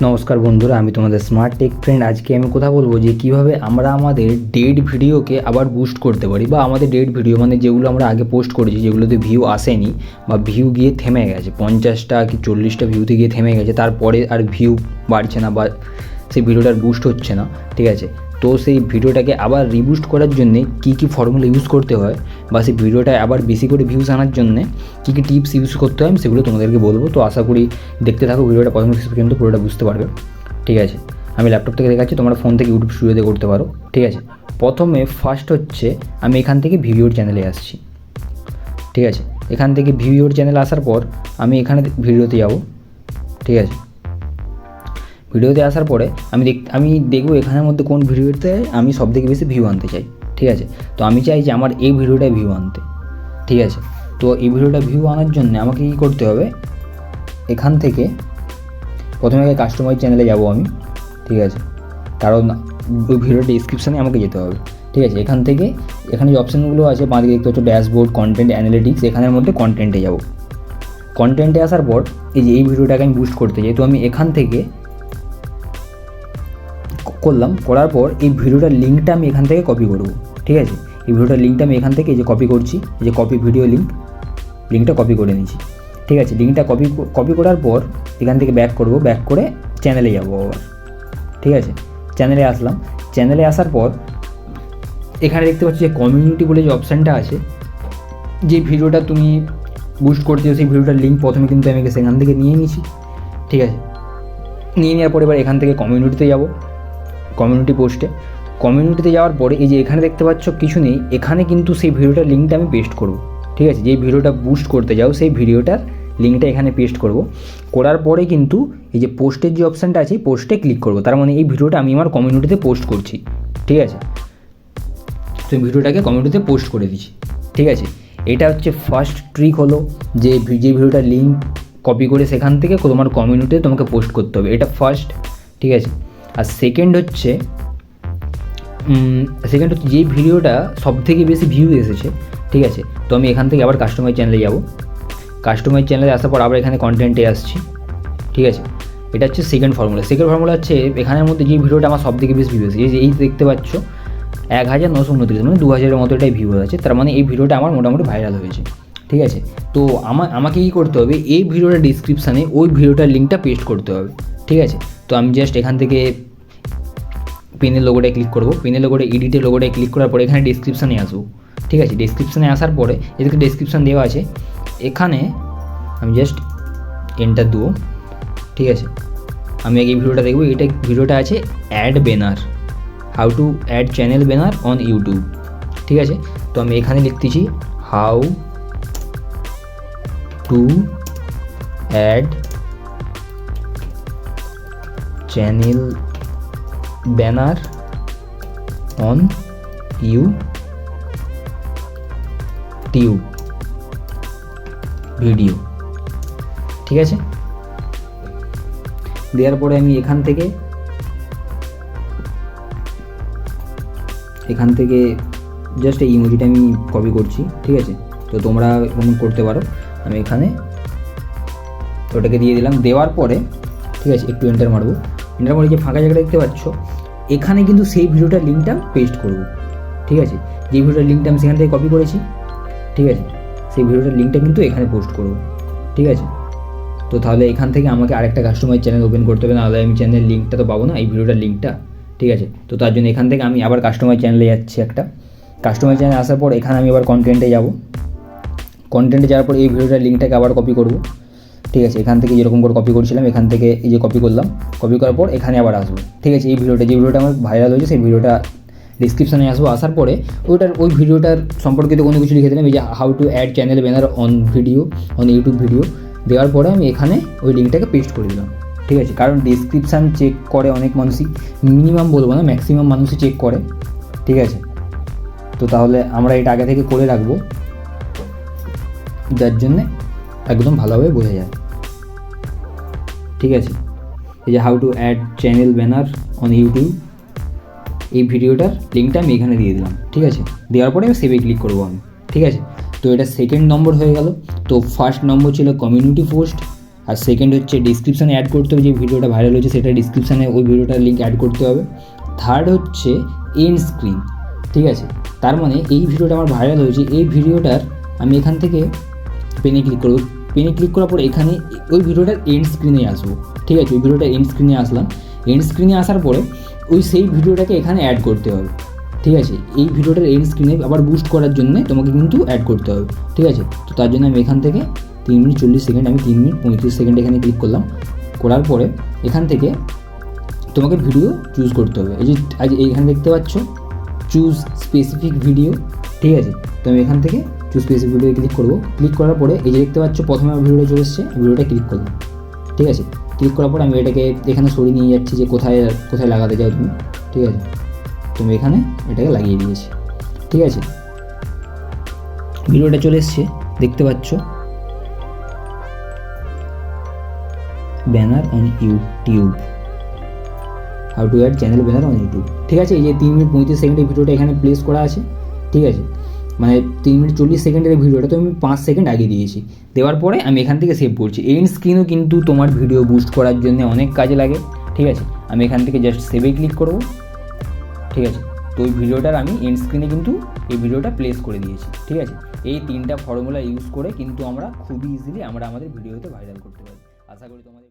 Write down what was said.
নমস্কার বন্ধুরা, আমি তোমাদের স্মার্ট টেক ফ্রেন্ড। আজকে আমি কথা বলবো যে কীভাবে আমরা আমাদের ডেড ভিডিওকে আবার বুস্ট করতে পারি, বা আমাদের ডেড ভিডিও মানে যেগুলো আমরা আগে পোস্ট করেছি, যেগুলোতে ভিউ আসেনি বা ভিউ গিয়ে থেমে গেছে, 50টা কি 40টা ভিউতে গিয়ে থেমে গেছে, তারপরে আর ভিউ বাড়ছে না বা সেই ভিডিওটার বুস্ট হচ্ছে না, ঠিক আছে। তো সেই ভিডিওটাকে আবার রিবুস্ট করার জন্যে কী ফর্মুলা ইউজ করতে হয়, বা সেই ভিডিওটায় আবার বেশি করে ভিউজ আনার জন্যে কী টিপস ইউজ করতে হয়, আমি সেগুলো তোমাদেরকে বলবো। তো আশা করি দেখতে থাকো ভিডিওটা প্রথম শেষ পর্যন্ত, পুরোটা বুঝতে পারবে, ঠিক আছে। আমি ল্যাপটপ থেকে দেখাচ্ছি, তোমরা ফোন থেকে ইউটিউব স্টুডিওতে করতে পারো, ঠিক আছে। প্রথমে ফার্স্ট হচ্ছে আমি এখান থেকে ভিডিওর চ্যানেলে আসছি, ঠিক আছে। এখান থেকে ভিডিওর চ্যানেলে আসার পর আমি এখানে ভিডিওতে যাব, ঠিক আছে। ভিডিওতে আসার পরে আমি দেখবো এখানের মধ্যে কোন ভিডিওতে আমি সবথেকে বেশি ভিউ আনতে চাই, ঠিক আছে। তো আমি চাই যে আমার এই ভিডিওটায় ভিউ আনতে, ঠিক আছে। তো এই ভিডিওটা ভিউ আনার জন্য আমাকে কী করতে হবে, এখান থেকে প্রথমে কাস্টমাইজ চ্যানেলে যাব আমি, ঠিক আছে, কারণ ওই ভিডিওর ডিসক্রিপশানে আমাকে যেতে হবে, ঠিক আছে। এখান থেকে এখানে যে অপশানগুলো আছে বাঁদিকে দেখতে হচ্ছে ড্যাশবোর্ড, কন্টেন্ট অ্যানালিটিক্স, এখানের মধ্যে কন্টেন্টে যাব। কন্টেন্টে আসার পর এই যে এই ভিডিওটাকে আমি বুস্ট করতে চাই, তো আমি এখান থেকে করার পর এই ভিডিওটার লিঙ্কটা আমি এখান থেকে কপি করব, ঠিক আছে। এই ভিডিওটার লিঙ্কটা আমি এখান থেকে এই যে কপি করছি, এই যে কপি ভিডিও লিঙ্কটা কপি করে নিয়েছি, ঠিক আছে। লিঙ্কটা কপি করার পর এখান থেকে ব্যাক করে চ্যানেলে যাবো আবার, ঠিক আছে। চ্যানেলে আসলাম, চ্যানেলে আসার পর এখানে দেখতে পাচ্ছি যে কমিউনিটি বলে যে অপশানটা আছে, যে ভিডিওটা তুমি বুস্ট করছো সেই ভিডিওটার লিঙ্ক প্রথমে কিন্তু আমি সেখান থেকে নিয়ে নিয়েছি, ঠিক আছে। নিয়ে নেওয়ার পরে এবার এখান থেকে কমিউনিটিতে যাব, কমিউনিটিতে যাওয়ার পরে এই যে এখানে দেখতে পাচ্ছ কিছু নেই, এখানে কিন্তু সেই ভিডিওটার লিঙ্কটা আমি পেস্ট করব, ঠিক আছে। যেই ভিডিওটা বুস্ট করতে যাও সেই ভিডিওটার লিঙ্কটা এখানে পেস্ট করার পরে কিন্তু এই যে পোস্টের যে অপশানটা আছে পোস্টে ক্লিক করব, তার মানে এই ভিডিওটা আমি আমার কমিউনিটিতে পোস্ট করছি, ঠিক আছে। তো ভিডিওটাকে কমিউনিটিতে পোস্ট করে দিচ্ছি, ঠিক আছে। এটা হচ্ছে ফার্স্ট ট্রিক হলো যে ভিডিওটার লিঙ্ক কপি করে সেখান থেকে তোমার কমিউনিটিতে তোমাকে পোস্ট করতে হবে, এটা ফার্স্ট, ঠিক আছে। আর সেকেন্ড হচ্ছে যেই ভিডিওটা সবথেকে বেশি ভিউ এসেছে, ঠিক আছে। তো আমি এখান থেকে আবার কাস্টমাইজ চ্যানেলে যাব, কাস্টমাইজ চ্যানেলে আসার পর আবার এখানে কন্টেন্টে আসছি, ঠিক আছে। এটা হচ্ছে সেকেন্ড ফর্মুলা হচ্ছে এখানের মধ্যে যে ভিডিওটা আমার সবথেকে বেশি ভিউ এসেছে, এই দেখতে পাচ্ছ 1929, মানে 2000-এর মতো এটাই ভিউ আছে, তার মানে এই ভিডিওটা আমার মোটামুটি ভাইরাল হয়েছে, ঠিক আছে। তো আমাকে কী করতে হবে, এই ভিডিওটার ডিসক্রিপশানে ওই ভিডিওটার লিঙ্কটা পেস্ট করতে হবে, ঠিক আছে। তো আমি জাস্ট এখান থেকে পেনের লোগোটায় ক্লিক করবো, পেনের লোগোটা এডিটের লোগোটায় ক্লিক করার পরে এখানে ডিসক্রিপশানে আসবো, ঠিক আছে। ডিসক্রিপশানে আসার পরে এদিকে ডিসক্রিপশান দেওয়া আছে, এখানে আমি জাস্ট এন্টার দেবো, ঠিক আছে। আমি আগে এই ভিডিওটা দেখবো, ভিডিওটা আছে add banner, how to add channel banner on YouTube, ঠিক আছে। তো আমি এখানে লিখতেছি how to add channel banner on YouTube video, ঠিক আছে। দেওয়ার পরে আমি এখান থেকে জাস্ট এই ইমোজিটা আমি কপি করছি, ঠিক আছে। তো তোমরা এরকম করতে পারো, আমি এখানে ওটাকে দিয়ে দিলাম। দেওয়ার পরে ঠিক আছে, একটু এন্টার মারবো, এন্টার মারে যে ফাঁকা জায়গাটা দেখতে পাচ্ছ এখানে কিন্তু সেই ভিডিওটার লিঙ্কটা পেস্ট করব, ঠিক আছে। যে ভিডিওটার লিঙ্কটা আমি সেখান থেকে কপি করেছি, ঠিক আছে, সেই ভিডিওটার লিঙ্কটা কিন্তু এখানে পোস্ট করব, ঠিক আছে। তো তাহলে এখান থেকে আমাকে আরেকটা কাস্টমাইজ চ্যানেল ওপেন করতে হবে, নাহলে আমি চ্যানেলের লিঙ্কটা তো পাবো না, এই ভিডিওটার লিঙ্কটা, ঠিক আছে। তো তার জন্য এখান থেকে আমি আবার কাস্টমাইজ চ্যানেলে যাচ্ছি, একটা কাস্টমাইজ চ্যানেলে আসার পর এখানে আমি আবার কন্টেন্টে যাব, কন্টেন্টে যাওয়ার পর এই ভিডিওটার লিঙ্কটাকে আবার কপি করব, ঠিক আছে। এখান থেকে যেরকম করে কপি করছিলাম এখান থেকে এই যে কপি করলাম, কপি করার পর এখানে আবার আসবো, ঠিক আছে। যে ভিডিওটা আমার ভাইরাল হয়েছে সেই ভিডিওটা ডিসক্রিপশানে আসবো, আসার পরে ওই ভিডিওটার সম্পর্কিত কোনো কিছু লিখে দিলাম, এই যে how to add channel banner on YouTube video, দেওয়ার পরে আমি এখানে ওই লিঙ্কটাকে পেস্ট করে দিলাম, ঠিক আছে। কারণ ডিসক্রিপশান চেক করে অনেক মানুষই, মিনিমাম বলবো না ম্যাক্সিমাম মানুষই চেক করে, ঠিক আছে। তো তাহলে আমরা এটা আগে থেকে করে রাখবো, যার জন্যে একদম ভালোভাবে বোঝা যায়, ঠিক আছে। এই যে how to add channel banner on YouTube, এই ভিডিওটার লিঙ্কটা আমি এখানে দিয়ে দিলাম, ঠিক আছে। দেওয়ার পরে সেভে ক্লিক করবো আমি, ঠিক আছে। তো এটা সেকেন্ড নম্বর হয়ে গেল। তো ফার্স্ট নম্বর ছিল কমিউনিটি পোস্ট, আর সেকেন্ড হচ্ছে ডিসক্রিপশানে অ্যাড করতে হবে, যে ভিডিওটা ভাইরাল হয়েছে সেটা ডিসক্রিপশানে ওই ভিডিওটার লিঙ্ক অ্যাড করতে হবে। থার্ড হচ্ছে এন্ড স্ক্রিন, ঠিক আছে, তার মানে এই ভিডিওটা আমার ভাইরাল হয়েছে, এই ভিডিওটার আমি এখান থেকে পেনে ক্লিক করবো, পেনে ক্লিক করার পর এখানে ওই ভিডিওটার এন্ড স্ক্রিনে আসবো, ঠিক আছে, ওই ভিডিওটার এন্ড স্ক্রিনে আসলাম। এন্ড স্ক্রিনে আসার পরে ওই সেই ভিডিওটাকে এখানে অ্যাড করতে হবে, ঠিক আছে, এই ভিডিওটার এন্ড স্ক্রিনে আবার বুস্ট করার জন্য তোমাকে কিন্তু অ্যাড করতে হবে, ঠিক আছে। তো তার জন্য আমি এখান থেকে 3 মিনিট 40 সেকেন্ড, আমি 3 মিনিট 35 সেকেন্ড এখানে ক্লিক করলাম। করার পরে এখান থেকে তোমাকে ভিডিও চুজ করতে হবে, এই যে আজ এইখানে দেখতে পাচ্ছ চুজ স্পেসিফিক ভিডিও, ঠিক আছে। তো আমি এখান থেকে চুজ স্পেসিফিক ভিডিও ক্লিক করবো। ক্লিক করার পরে এই যে দেখতে পাচ্ছ প্রথমে আমার ভিডিওটা চলে এসেছে, ভিডিওটা ক্লিক করলাম, ঠিক আছে। ক্লিক করার পরে আমি এটাকে এখানে সরিয়ে নিয়ে যাচ্ছি যে কোথায় কোথায় লাগাতে চাও তুমি, ঠিক আছে। তুমি এখানে এটাকে লাগিয়ে দিয়েছি, ঠিক আছে। ভিডিওটা চলে এসছে দেখতে পাচ্ছ, banner on YouTube, how to add channel banner on YouTube, ঠিক আছে। এই যে 3 মিনিট 35 সেকেন্ডের ভিডিওটা এখানে প্লেস করা আছে, ঠিক আছে, মানে 3 মিনিট 40 সেকেন্ডের ভিডিওটা তো আমি 5 সেকেন্ড আগে দিয়েছি। দেওয়ার পরে আমি এখান থেকে সেভ করছি। এন্ড স্ক্রিনও কিন্তু তোমার ভিডিও বুস্ট করার জন্য অনেক কাজে লাগে, ঠিক আছে। আমি এখান থেকে জাস্ট সেভে ক্লিক করব, ঠিক আছে। তো ওই ভিডিওটার আমি এন্ড স্ক্রিনে কিন্তু এই ভিডিওটা প্লেস করে দিয়েছি, ঠিক আছে। এই 3টা ফর্মুলা ইউজ করে কিন্তু আমরা খুবই ইজিলি আমরা আমাদের ভিডিওতে ভাইরাল করতে পারি। আশা করি তোমাদের